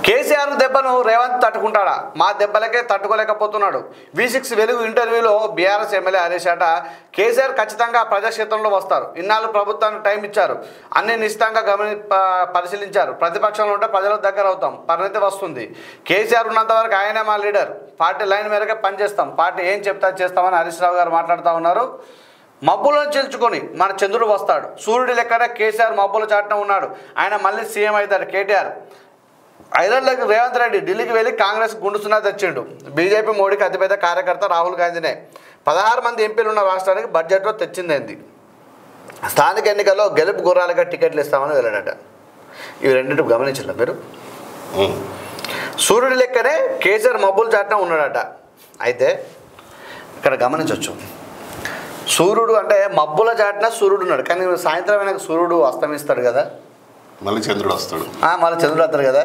కేసీఆర్ దెబ్బను రేవంత్ తట్టుకుంటాడా? మా దెబ్బలకే తట్టుకోలేకపోతున్నాడు. V6 వెలుగు ఇంటర్వ్యూలో బీఆర్ఎస్ ఎమ్మెల్యే హరీష్ అట కేసీఆర్ ఖచ్చితంగా ప్రజాక్షేత్రంలో వస్తారు. ఇన్నాళ్ళు ప్రభుత్వానికి టైం ఇచ్చారు, అన్ని నిశ్చితంగా పరిశీలించారు. ప్రతిపక్షంలో ఉంటే ప్రజల దగ్గర అవుతాం, పరిణతి వస్తుంది. కేసీఆర్ ఉన్నంత వరకు ఆయనే మా లీడర్, పార్టీ లైన్ మేరకే పనిచేస్తాం, పార్టీ ఏం చెప్తా చేస్తామని హరీష్ రావు గారు మాట్లాడుతూ ఉన్నారు. మబ్బులను చీల్చుకొని మన చంద్రుడు వస్తాడు. సూర్యుడి లెక్కనే కేసీఆర్ మబ్బుల చాటున ఉన్నాడు. ఆయన మళ్ళీ సీఎం అవుతాడు. కేటీఆర్ ఐదేళ్లకు రేవంత్ రెడ్డి ఢిల్లీకి వెళ్ళి కాంగ్రెస్ గుండుసున్నా తెచ్చిండు. బీజేపీ మోడీకి అతిపెద్ద కార్యకర్త రాహుల్ గాంధీనే. 16 మంది ఎంపీలు ఉన్న రాష్ట్రానికి బడ్జెట్లో తెచ్చిందేంది? స్థానిక ఎన్నికల్లో గెలుపు గుర్రాలుగా టికెట్లు ఇస్తామని వెళ్ళాడట. ఇవి రెండింటి గమనించండి మీరు. సూర్యుడి లెక్కనే కేసీఆర్ మబ్బుల చాటున ఉన్నాడట. అయితే ఇక్కడ గమనించవచ్చు, సూర్యుడు అంటే మబ్బుల చాటున సూర్యుడు ఉన్నాడు, కానీ సాయంత్రం అయినాక సూర్యుడు అస్తమిస్తాడు కదా, మళ్ళీ చంద్రుడు వస్తాడు. మళ్ళీ చంద్రుడు వస్తాడు కదా.